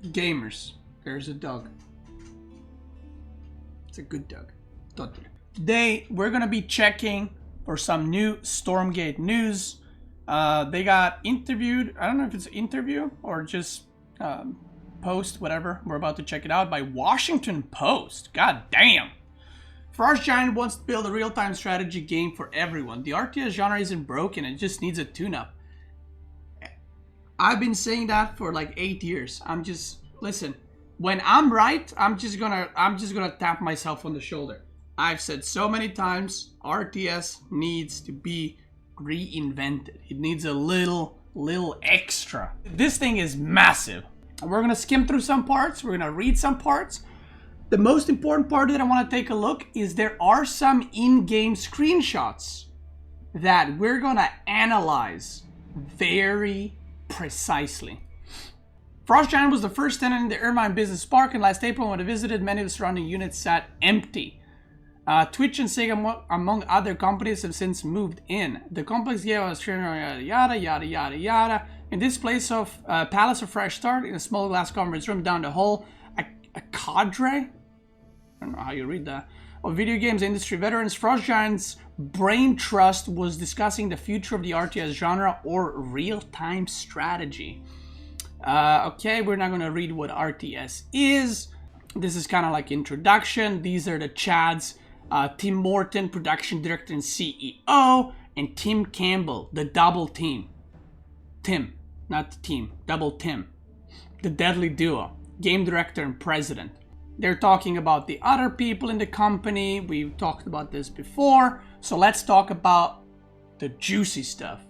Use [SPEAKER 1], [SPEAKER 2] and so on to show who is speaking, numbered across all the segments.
[SPEAKER 1] Gamers, there's a dog. It's a good dog. Today, we're gonna be checking for some new Stormgate news. They got interviewed, I don't know if it's an interview or just post, whatever. We're about to check it out by Washington Post. God damn. Frost Giant wants to build a real-time strategy game for everyone. The RTS genre isn't broken, it just needs a tune-up. I've been saying that for like 8 years. Listen, when I'm right, I'm just gonna tap myself on the shoulder. I've said so many times, RTS needs to be reinvented. It needs a little extra. This thing is massive. We're gonna skim through some parts, we're gonna read some parts. The most important part that I want to take a look is there are some in-game screenshots that we're gonna analyze very precisely. Frost Giant was the first tenant in the Irvine Business Park, and last April when I visited, many of the surrounding units sat empty. Twitch and Sega, among other companies, have since moved in. The complex gave us yada yada yada yada. In this place of Palace of Fresh Start, in a small glass conference room down the hall, a cadre, I don't know how you read that, of video games industry veterans, Frost Giant's brain trust was discussing the future of the RTS genre or real-time strategy. Okay, we're not gonna read what RTS is. This is kind of like introduction. These are the Chads. Tim Morton, production director and CEO, and Tim Campbell, the double team. Tim, not the team, double Tim. The deadly duo, game director and president. They're talking about the other people in the company. We've talked about this before. So let's talk about the juicy stuff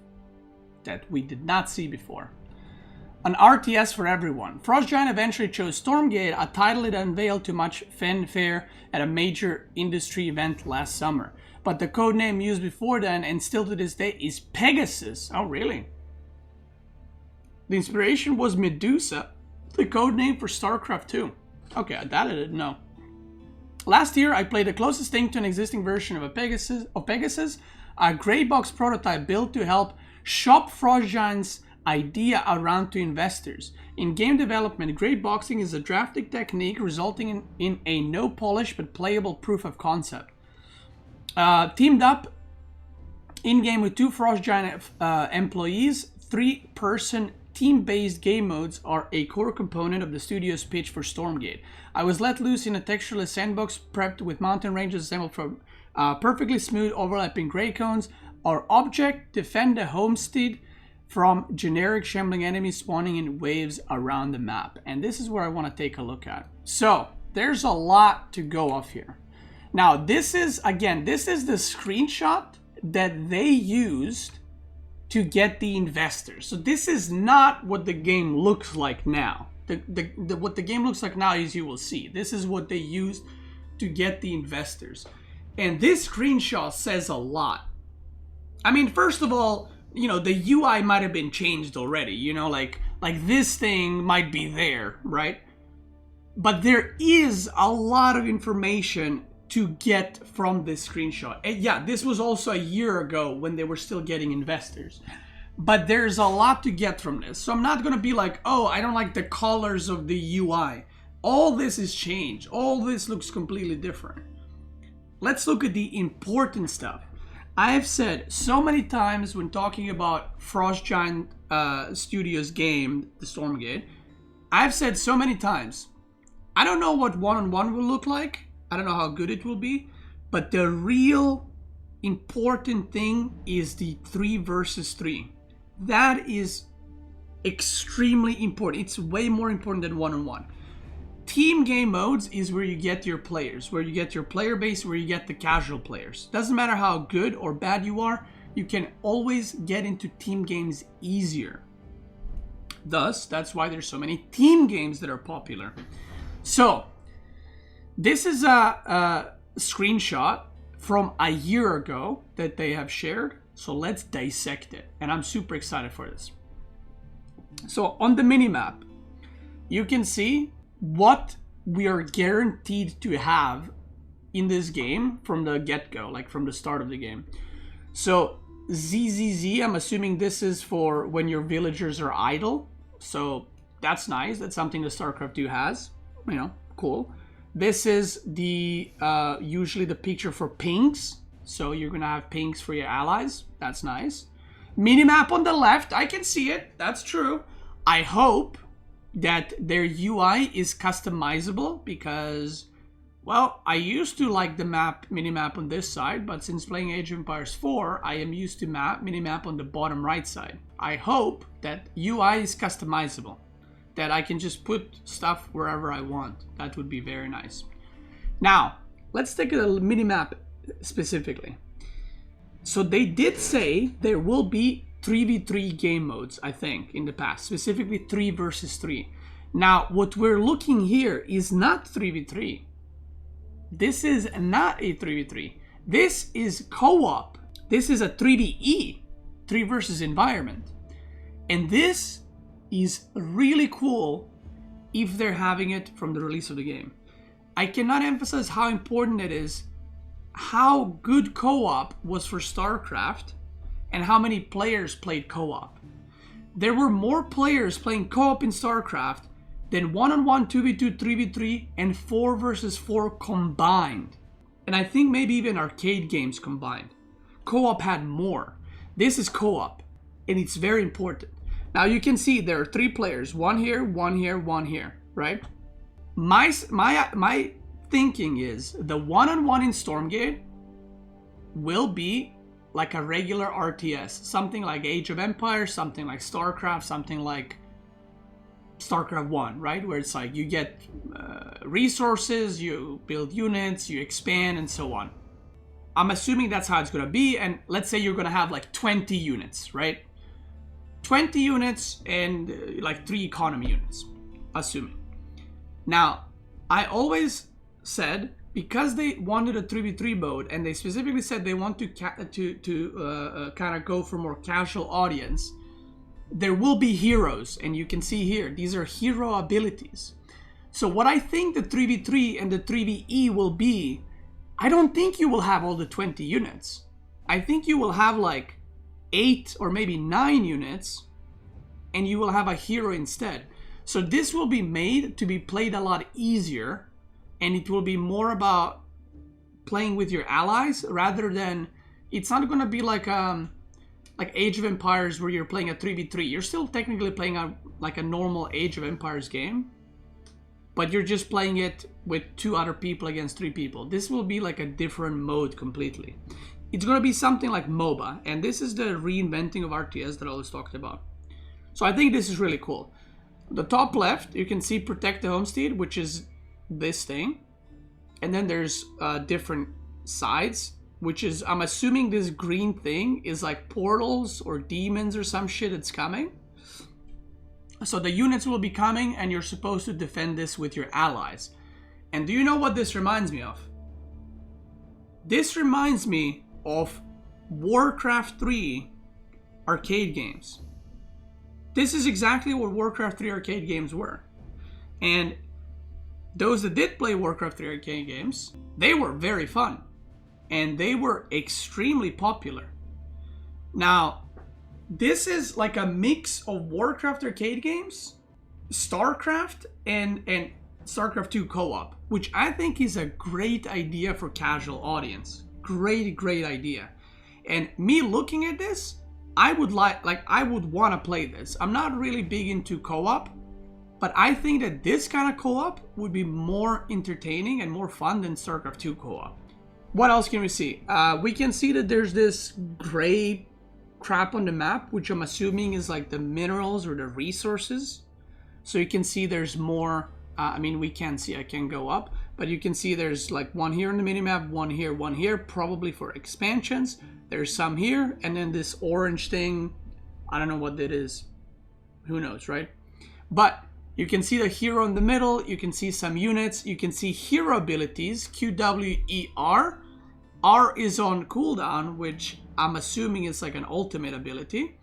[SPEAKER 1] that we did not see before. An RTS for everyone. Frost Giant eventually chose Stormgate, a title it unveiled to much fanfare at a major industry event last summer. But the codename used before then and still to this day is Pegasus. Oh, really? The inspiration was Medusa, the codename for StarCraft 2. Okay, that I didn't know. Last year, I played the closest thing to an existing version of Pegasus, a gray box prototype built to help shop Frost Giant's idea around to investors. In game development, gray boxing is a drafting technique resulting in a no polish but playable proof of concept. Teamed up in-game with 2 Frost Giant employees, 3-person team-based game modes are a core component of the studio's pitch for Stormgate. I was let loose in a textureless sandbox prepped with mountain ranges assembled from perfectly smooth overlapping gray cones. Our object, defend the homestead from generic shambling enemies spawning in waves around the map. And this is where I want to take a look at. So, there's a lot to go off here. Now, this is the screenshot that they used to get the investors. So this is not what the game looks like now. What the game looks like now is, you will see, this is what they used to get the investors. And this screenshot says a lot. I mean, first of all, you know, the UI might have been changed already, you know, like this thing might be there, right? But there is a lot of information to get from this screenshot. And yeah, this was also a year ago when they were still getting investors. But there's a lot to get from this. So I'm not gonna be like, oh, I don't like the colors of the UI. All this is changed. All this looks completely different. Let's look at the important stuff. I have said so many times when talking about Frost Giant Studios game, the Stormgate, I've said so many times, I don't know what one-on-one will look like. I don't know how good it will be. But the real important thing is the 3 versus 3. That is extremely important. It's way more important than one-on-one. Team game modes is where you get your players, where you get your player base, where you get the casual players. Doesn't matter how good or bad you are, you can always get into team games easier. Thus, that's why there's so many team games that are popular. So, this is a screenshot from a year ago that they have shared. So let's dissect it. And I'm super excited for this. So on the minimap, you can see what we are guaranteed to have in this game from the get-go, like from the start of the game. So ZZZ, I'm assuming this is for when your villagers are idle. So That's nice. That's something that StarCraft 2 has. You know, cool. This is the usually the picture for pings. So you're gonna have pings for your allies. That's nice. Minimap on the left, I can see it. That's true. I hope that their UI is customizable because, well, I used to like the minimap on this side, but since playing Age of Empires 4, I am used to minimap on the bottom right side. I hope that UI is customizable, that I can just put stuff wherever I want. That would be very nice. Now, let's take a minimap specifically. So they did say there will be 3v3 game modes, I think, in the past, specifically 3 versus 3. Now, what we're looking here is not 3v3. This is not a 3v3. This is co-op. This is a 3ve, 3 versus environment. And this is really cool if they're having it from the release of the game. I cannot emphasize how important it is, how good co-op was for StarCraft, and how many players played co-op. There were more players playing co-op in StarCraft than 1-on-1, 2v2, 3v3, and 4 versus 4 combined. And I think maybe even arcade games combined. Co-op had more. This is co-op, and it's very important. Now you can see there are 3 players, 1 here, 1 here, 1 here, right? My thinking is the 1-on-1 in Stormgate will be like a regular RTS, something like Age of Empires, something like StarCraft, something like StarCraft 1, right? Where it's like you get resources, you build units, you expand, and so on. I'm assuming that's how it's gonna be, and let's say you're gonna have like 20 units, right? 20 units and like 3 economy units, assuming. Now, I always said, because they wanted a 3v3 mode, and they specifically said they want to kind of go for more casual audience, there will be heroes, and you can see here, these are hero abilities. So what I think the 3v3 and the 3ve will be, I don't think you will have all the 20 units. I think you will have like 8 or maybe 9 units, and you will have a hero instead. So this will be made to be played a lot easier, and it will be more about playing with your allies rather than, it's not going to be like Age of Empires where you're playing a 3v3. You're still technically playing like a normal Age of Empires game, but you're just playing it with 2 other people against 3 people. This will be like a different mode completely. It's going to be something like MOBA, and this is the reinventing of RTS that I always talked about. So I think this is really cool. The top left, you can see Protect the Homestead, which is this thing, and then there's different sides, which is, I'm assuming this green thing is like portals or demons or some shit that's coming. So the units will be coming, and you're supposed to defend this with your allies. And do you know what this reminds me of? This reminds me of Warcraft 3 arcade games. This is exactly what Warcraft 3 arcade games were. And those that did play Warcraft 3 arcade games, they were very fun. And they were extremely popular. Now, this is like a mix of Warcraft arcade games, StarCraft, and StarCraft 2 co-op, which I think is a great idea for casual audience. Great idea. And me looking at this, I would I would want to play this. I'm not really big into co-op, but I think that this kind of co-op would be more entertaining and more fun than StarCraft 2 co-op. What else can we see? We can see that there's this gray crap on the map, which I'm assuming is like the minerals or the resources. So you can see there's more, I mean, we can't see, I can go up, but you can see there's like 1 here on the minimap, 1 here, probably for expansions. There's some here, and then this orange thing, I don't know what that is. Who knows, right? But you can see the hero in the middle, you can see some units, you can see hero abilities, QWER. R is on cooldown, which I'm assuming is like an ultimate ability.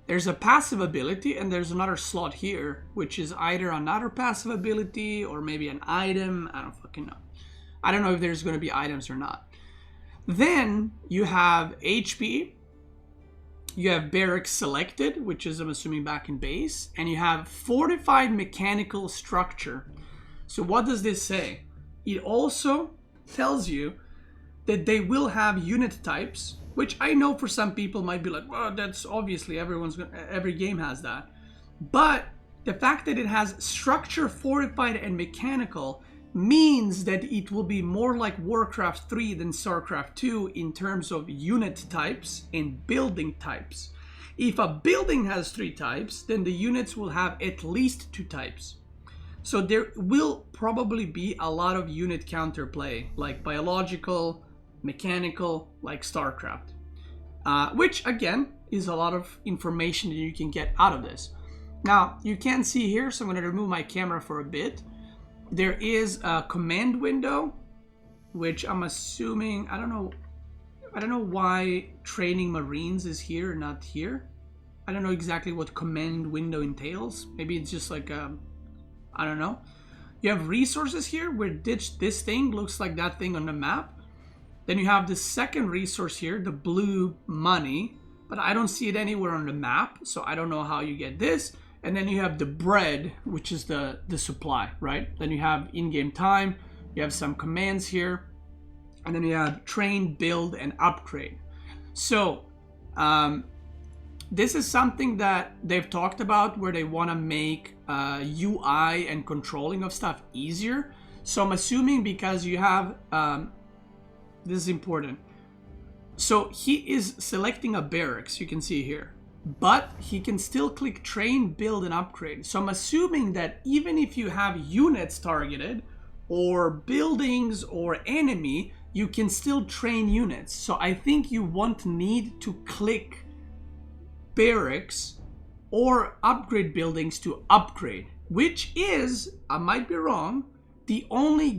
[SPEAKER 1] There's a passive ability, and there's another slot here, which is either another passive ability or maybe an item. I don't fucking know. I don't know if there's going to be items or not. Then you have HP, You have barracks selected, which is, I'm assuming, back in base. And you have fortified mechanical structure. So what does this say? It also tells you that they will have unit types, which I know for some people might be like, well, that's obviously every game has that. But the fact that it has structure, fortified, and mechanical means that it will be more like Warcraft 3 than StarCraft 2 in terms of unit types and building types. If a building has 3 types, then the units will have at least 2 types. So there will probably be a lot of unit counterplay, like biological, mechanical, like StarCraft. Which, again, is a lot of information that you can get out of this. Now, you can't see here, so I'm going to remove my camera for a bit. There is a command window, which I'm assuming, I don't know why training Marines is here and not here. I don't know exactly what command window entails. Maybe it's just like, I don't know. You have resources here where this thing looks like that thing on the map. Then you have the second resource here, the blue money, but I don't see it anywhere on the map, so I don't know how you get this. And then you have the bread, which is the supply, right? Then you have in-game time, you have some commands here, and then you have train, build, and upgrade. So this is something that they've talked about where they want to make UI and controlling of stuff easier. So I'm assuming because you have, this is important. So he is selecting a barracks, you can see here. But he can still click train, build, and upgrade. So I'm assuming that even if you have units targeted or buildings or enemy, you can still train units. So I think you won't need to click barracks or upgrade buildings to upgrade, which is, I might be wrong, the only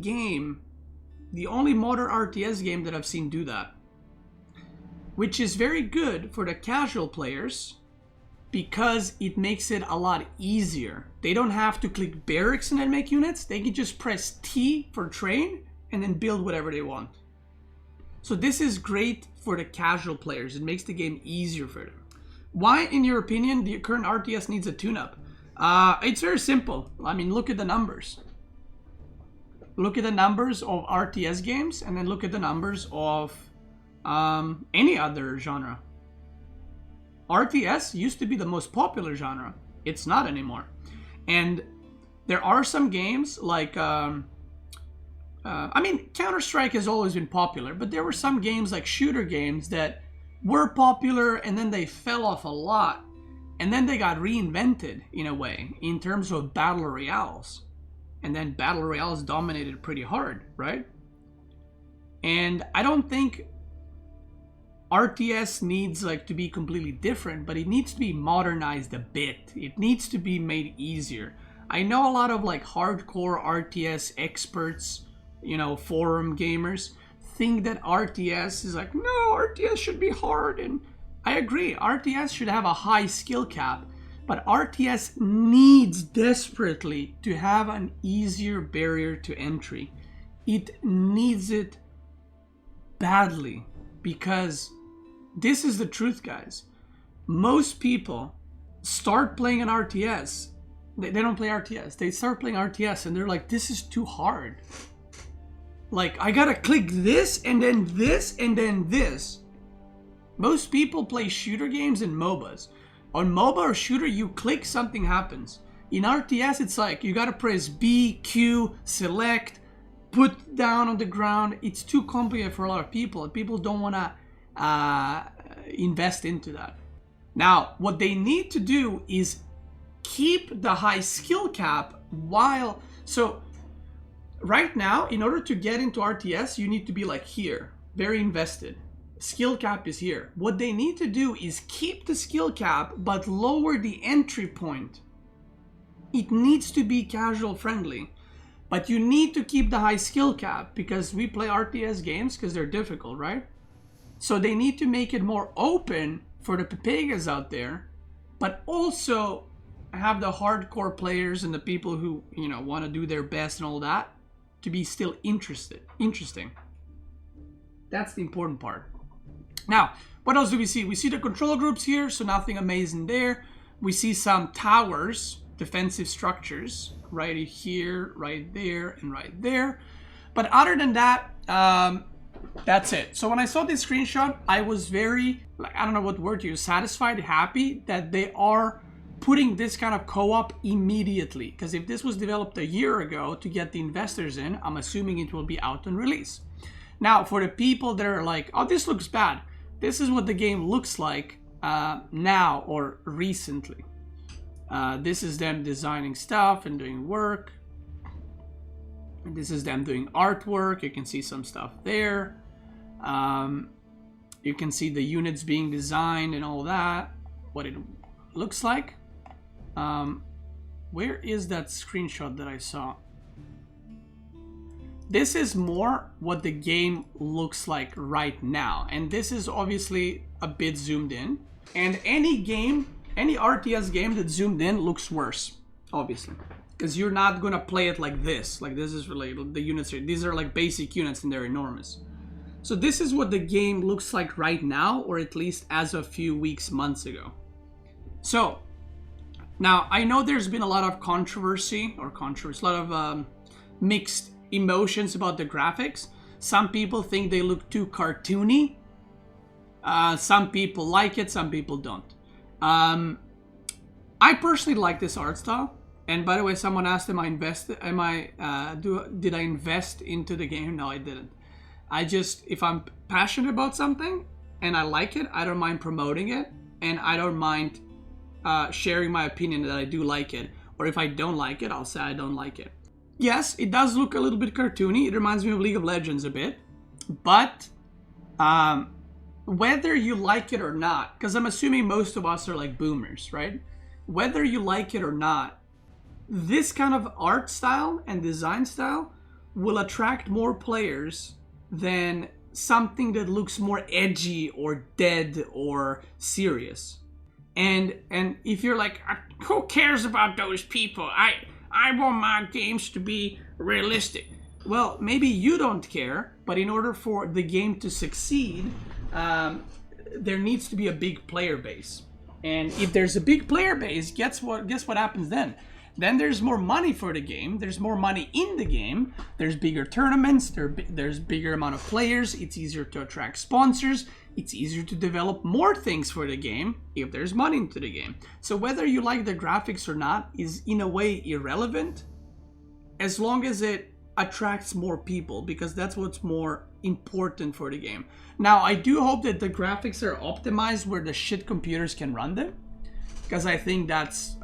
[SPEAKER 1] modern RTS game that I've seen do that. Which is very good for the casual players because it makes it a lot easier. They don't have to click barracks and then make units. They can just press T for train and then build whatever they want. So this is great for the casual players. It makes the game easier for them. Why, in your opinion, the current RTS needs a tune-up? It's very simple. I mean, look at the numbers. Look at the numbers of RTS games and then look at the numbers of any other genre. RTS used to be the most popular genre. It's not anymore. And there are some games like, I mean, Counter-Strike has always been popular, but there were some games like shooter games that were popular and then they fell off a lot. And then they got reinvented in a way in terms of battle royales. And then battle royales dominated pretty hard, right? And I don't think RTS needs like to be completely different, but it needs to be modernized a bit. It needs to be made easier. I know a lot of like hardcore RTS experts, you know, forum gamers think that RTS is like, no, RTS should be hard. And I agree, RTS should have a high skill cap, but RTS needs desperately to have an easier barrier to entry. It needs it badly because this is the truth, guys. Most people start playing an RTS. They don't play RTS. They start playing RTS and they're like, this is too hard. Like, I gotta click this and then this and then this. Most people play shooter games and MOBAs. On MOBA or shooter, you click, something happens. In RTS, it's like, you gotta press B, Q, select, put down on the ground. It's too complicated for a lot of people. People don't wanna invest into that. Now, what they need to do is keep the high skill cap while... So, right now, in order to get into RTS, you need to be like here, very invested. Skill cap is here. What they need to do is keep the skill cap, but lower the entry point. It needs to be casual friendly, but you need to keep the high skill cap because we play RTS games because they're difficult, right? So they need to make it more open for the Pepegas out there, but also have the hardcore players and the people who, you know, want to do their best and all that to be still interesting. That's the important part. Now, What else do we see? We see the control groups here, so nothing amazing there. We see some towers, defensive structures, right here, right there, and right there. But other than that, that's it. So when I saw this screenshot, I was very, like, I don't know what word to use, satisfied, happy that they are putting this kind of co-op immediately. Because if this was developed a year ago to get the investors in, I'm assuming it will be out on release. Now, for the people that are like, oh, this looks bad, this is what the game looks like now or recently. This is them designing stuff and doing work. And this is them doing artwork. You can see some stuff there. You can see the units being designed and all that, what it looks like. Where is that screenshot that I saw? This is more what the game looks like right now. And this is obviously a bit zoomed in. And any game, any RTS game that's zoomed in looks worse, obviously. Because you're not going to play it like this. Like this is really, the units, these are like basic units and they're enormous. So this is what the game looks like right now, or at least as a few weeks, months ago. So, now I know there's been a lot of controversy, a lot of mixed emotions about the graphics. Some people think they look too cartoony. Some people like it, some people don't. I personally like this art style. And by the way, someone asked, did I invest into the game? No, I didn't. I just, if I'm passionate about something and I like it, I don't mind promoting it, and I don't mind sharing my opinion that I do like it. Or if I don't like it, I'll say I don't like it. Yes, it does look a little bit cartoony. It reminds me of League of Legends a bit. But whether you like it or not, because I'm assuming most of us are like boomers, right? Whether you like it or not, this kind of art style and design style will attract more players than something that looks more edgy or dead or serious. And if you're like, who cares about those people? I want my games to be realistic. Well, maybe you don't care, but in order for the game to succeed, there needs to be a big player base. And if there's a big player base, guess what happens then? Then there's more money for the game. There's more money in the game. There's bigger tournaments. There's bigger amount of players. It's easier to attract sponsors. It's easier to develop more things for the game if there's money into the game. So whether you like the graphics or not is in a way irrelevant, as long as it attracts more people, because that's what's more important for the game. Now, I do hope that the graphics are optimized where the shit computers can run them, because I think that's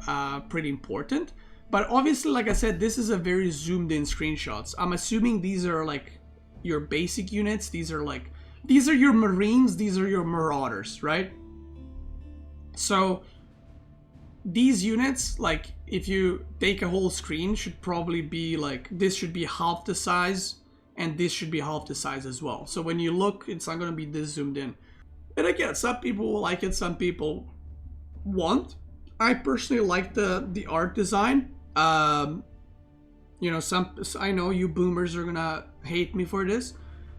[SPEAKER 1] pretty important. But obviously, like I said, this is a very zoomed in screenshots. I'm assuming these are like your basic units. These are your Marines, these are your Marauders, right? So these units, like if you take a whole screen, should probably be like, this should be half the size and this should be half the size as well. So when you look, it's not going to be this zoomed in. And again, some people will like it, some people won't. I personally like the art design. You know, I know you boomers are gonna hate me for this,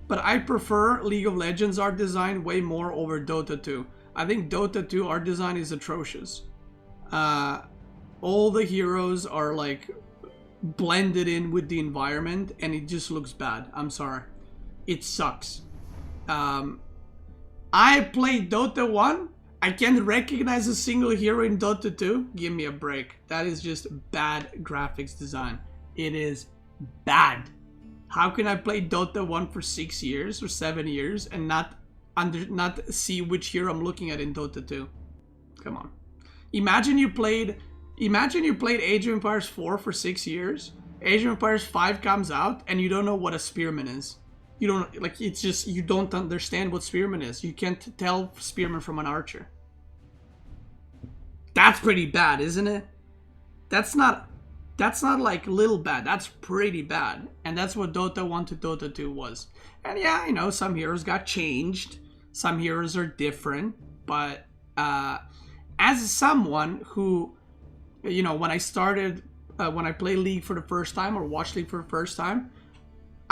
[SPEAKER 1] but I prefer League of Legends art design way more over Dota 2. I think Dota 2 art design is atrocious. All the heroes are like blended in with the environment and it just looks bad. I'm sorry. It sucks. I played Dota 1. I can't recognize a single hero in Dota 2. Give me a break. That is just bad graphics design. It is bad. How can I play Dota 1 for 6 years or 7 years and not see which hero I'm looking at in Dota 2? Come on. Imagine you played Age of Empires 4 for 6 years. Age of Empires 5 comes out and you don't know what a spearman is. You don't, like, it's just, you don't understand what spearman is. You can't tell spearman from an archer. That's pretty bad, isn't it? That's not like little bad. That's pretty bad. And that's what Dota 1 to Dota 2 was. And yeah, I know some heroes got changed. Some heroes are different. But as someone who, you know, when I played League for the first time or watched League for the first time,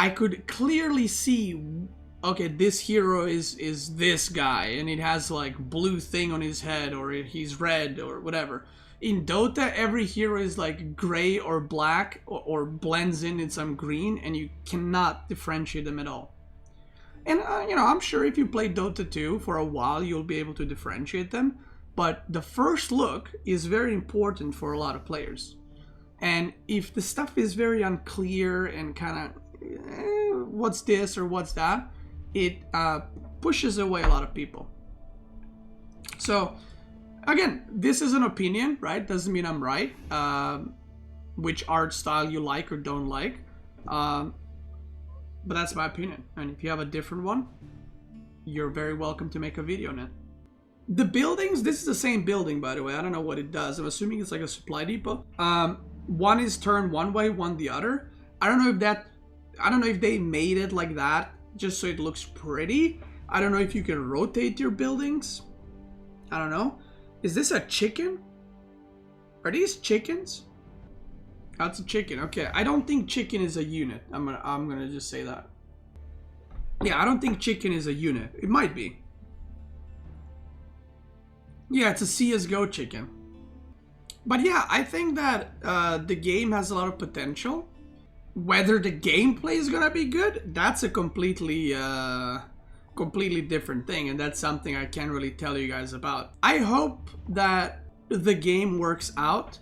[SPEAKER 1] I could clearly see okay, this hero is this guy, and it has like blue thing on his head, or he's red, or whatever. In Dota, every hero is like gray or black, or blends in some green, and you cannot differentiate them at all. And, you know, I'm sure if you play Dota 2 for a while, you'll be able to differentiate them. But the first look is very important for a lot of players. And if the stuff is very unclear and kind of, what's this or what's that, it pushes away a lot of people. So, again, this is an opinion, right? Doesn't mean I'm right. Which art style you like or don't like. But that's my opinion. And if you have a different one, you're very welcome to make a video on it. The buildings, this is the same building, by the way. I don't know what it does. I'm assuming it's like a supply depot. One is turned one way, one the other. I don't know if they made it like that just so it looks pretty. I don't know if you can rotate your buildings. I don't know. Is this a chicken? Are these chickens? That's a chicken. Okay, I don't think chicken is a unit. I'm gonna just say that. Yeah, I don't think chicken is a unit. It might be. Yeah, it's a CSGO chicken. But yeah, I think that the game has a lot of potential. Whether the gameplay is gonna be good, that's a completely different thing, and that's something I can't really tell you guys about. I hope that the game works out.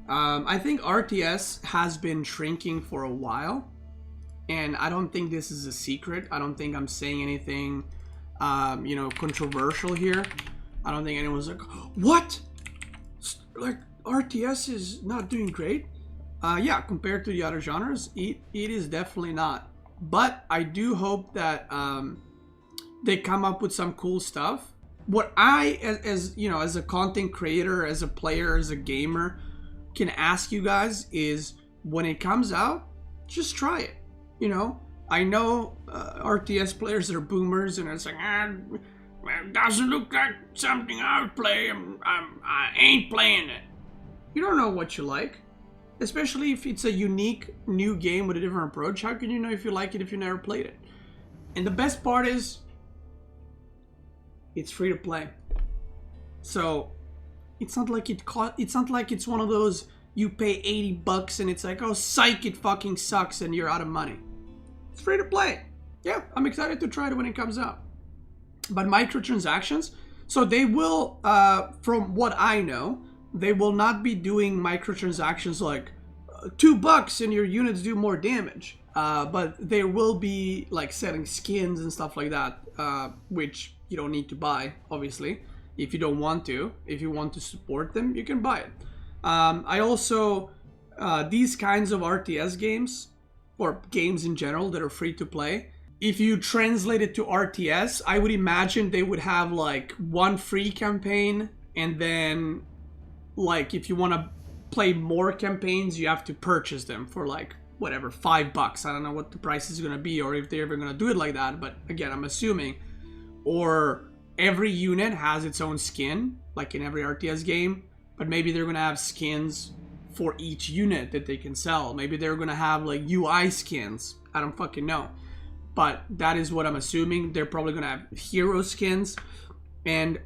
[SPEAKER 1] I think RTS has been shrinking for a while, and I don't think this is a secret. I don't think I'm saying anything, you know, controversial here. I don't think anyone's like, what? Like, RTS is not doing great? Yeah, compared to the other genres, it is definitely not. But I do hope that they come up with some cool stuff. What I, as you know, as a content creator, as a player, as a gamer, can ask you guys is, when it comes out, just try it. You know, I know RTS players are boomers, and it's like, it doesn't look like something I would play. I ain't playing it. You don't know what you like. Especially if it's a unique new game with a different approach. How can you know if you like it if you never played it? And the best part is, it's free to play. So it's not like it's not like it's one of those you pay $80 and it's like, oh psych, it fucking sucks and you're out of money. It's free to play. Yeah, I'm excited to try it when it comes out. But microtransactions, so they will, from what I know, they will not be doing microtransactions like $2 and your units do more damage. But they will be like selling skins and stuff like that, which you don't need to buy, obviously. If you don't want to, if you want to support them, you can buy it. I also, these kinds of RTS games, or games in general that are free to play, if you translate it to RTS, I would imagine they would have like one free campaign, and then like if you want to play more campaigns, you have to purchase them for like whatever, $5. I don't know what the price is going to be, or if they're ever going to do it like that, but again, I'm assuming. Or every unit has its own skin, like in every RTS game, but maybe they're going to have skins for each unit that they can sell. Maybe they're going to have like UI skins. I don't fucking know. But that is what I'm assuming. They're probably going to have hero skins. And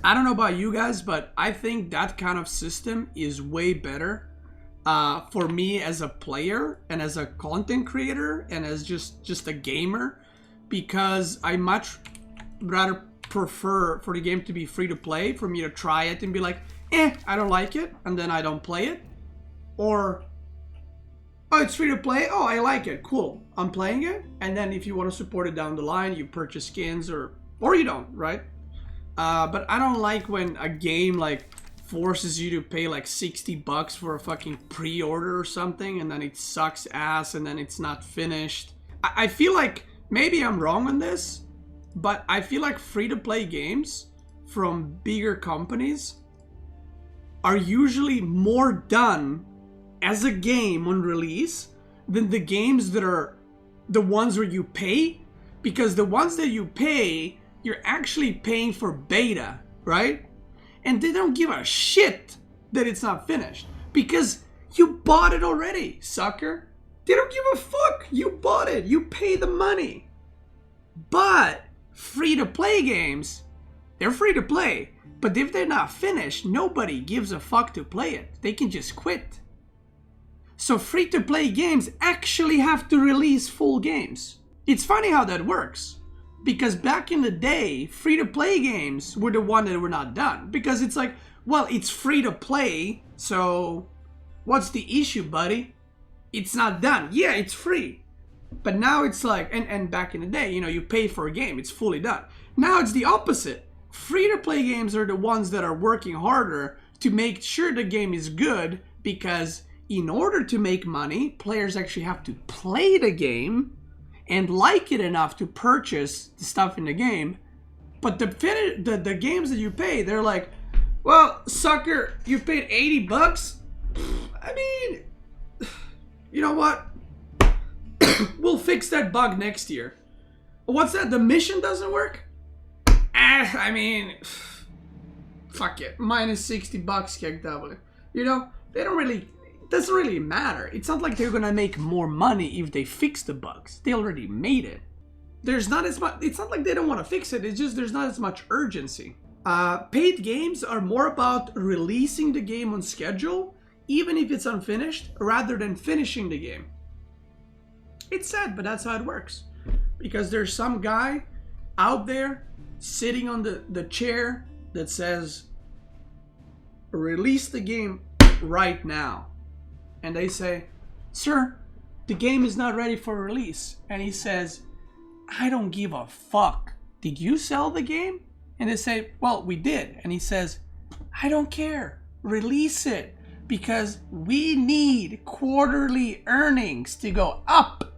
[SPEAKER 1] I don't know about you guys, but I think that kind of system is way better for me as a player and as a content creator and as just a gamer, because I much rather prefer for the game to be free to play, for me to try it and be like, I don't like it, and then I don't play it. Or, oh, it's free to play, oh, I like it, cool, I'm playing it, and then if you want to support it down the line, you purchase skins, or you don't, right? But I don't like when a game like forces you to pay like $60 for a fucking pre-order or something, and then it sucks ass, and then it's not finished. I feel like, maybe I'm wrong on this, but I feel like free-to-play games from bigger companies are usually more done as a game on release than the games that are the ones where you pay, because the ones that you pay, you're actually paying for beta, right? And they don't give a shit that it's not finished, because you bought it already, sucker. They don't give a fuck. You bought it. You pay the money. But free-to-play games, they're free to play. But if they're not finished, nobody gives a fuck to play it. They can just quit. So free-to-play games actually have to release full games. It's funny how that works. Because back in the day, free-to-play games were the one that were not done. Because it's like, well, it's free to play, so what's the issue, buddy? It's not done. Yeah, it's free. But now it's like, and back in the day, you know, you pay for a game, it's fully done. Now it's the opposite. Free-to-play games are the ones that are working harder to make sure the game is good, because in order to make money, players actually have to play the game and like it enough to purchase the stuff in the game. But the games that you pay, they're like, well, sucker, you paid $80? I mean, you know what? We'll fix that bug next year. What's that? The mission doesn't work? I mean, fuck it. Minus $60 kicked out. You know, they don't really, it doesn't really matter. It's not like they're gonna make more money if they fix the bugs. They already made it. There's not as much, it's not like they don't want to fix it. It's just there's not as much urgency. Paid games are more about releasing the game on schedule, even if it's unfinished, rather than finishing the game. It's sad, but that's how it works. Because there's some guy out there sitting on the chair that says, release the game right now. And they say, sir, the game is not ready for release. And he says, I don't give a fuck. Did you sell the game? And they say, well, we did. And he says, I don't care. Release it. Because we need quarterly earnings to go up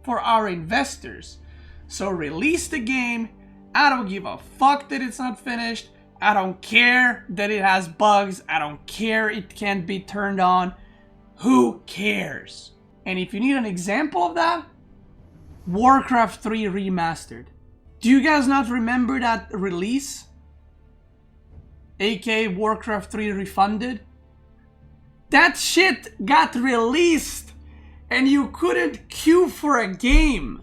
[SPEAKER 1] for our investors. So release the game. I don't give a fuck that it's not finished. I don't care that it has bugs. I don't care it can't be turned on. Who cares? And if you need an example of that, Warcraft 3 Remastered. Do you guys not remember that release? aka Warcraft 3 Refunded? That shit got released and you couldn't queue for a game.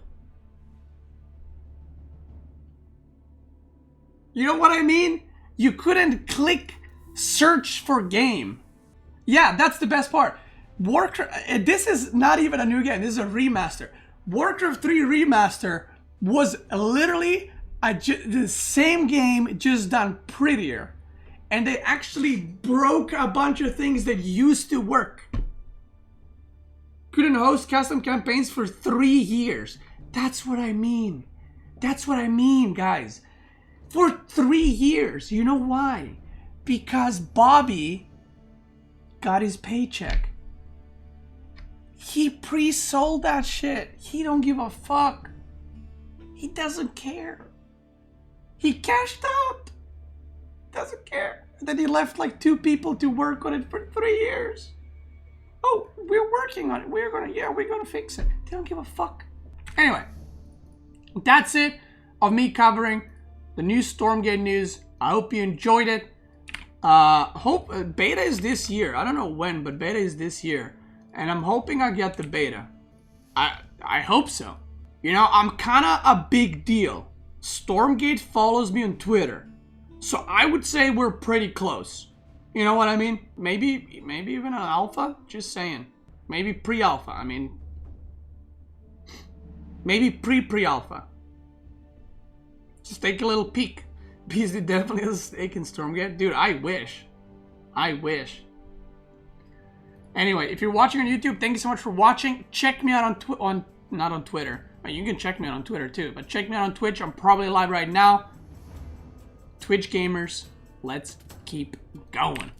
[SPEAKER 1] You know what I mean? You couldn't click search for game. Yeah, that's the best part. Warcraft, this is not even a new game, this is a remaster. Warcraft 3 Remaster was literally the same game, just done prettier. And they actually broke a bunch of things that used to work. Couldn't host custom campaigns for 3 years. That's what I mean. That's what I mean, guys. For 3 years. You know why? Because Bobby got his paycheck. He pre-sold that shit. He don't give a fuck. He doesn't care. He cashed out. Doesn't care. And then he left like 2 people to work on it for 3 years. Oh, we're working on it. We're gonna fix it. They don't give a fuck. Anyway, that's it of me covering the new Stormgate news. I hope you enjoyed it. Beta is this year. I don't know when, but beta is this year. And I'm hoping I get the beta. I hope so. You know, I'm kind of a big deal. Stormgate follows me on Twitter. So I would say we're pretty close. You know what I mean? Maybe even an alpha? Just saying. Maybe pre-alpha. I mean, maybe pre-alpha. Just take a little peek. Beastyqt definitely has a stake in Stormgate. Dude, I wish. I wish. Anyway, if you're watching on YouTube, thank you so much for watching. Check me out on not on Twitter. You can check me out on Twitter too, but check me out on Twitch. I'm probably live right now. Twitch gamers, let's keep going.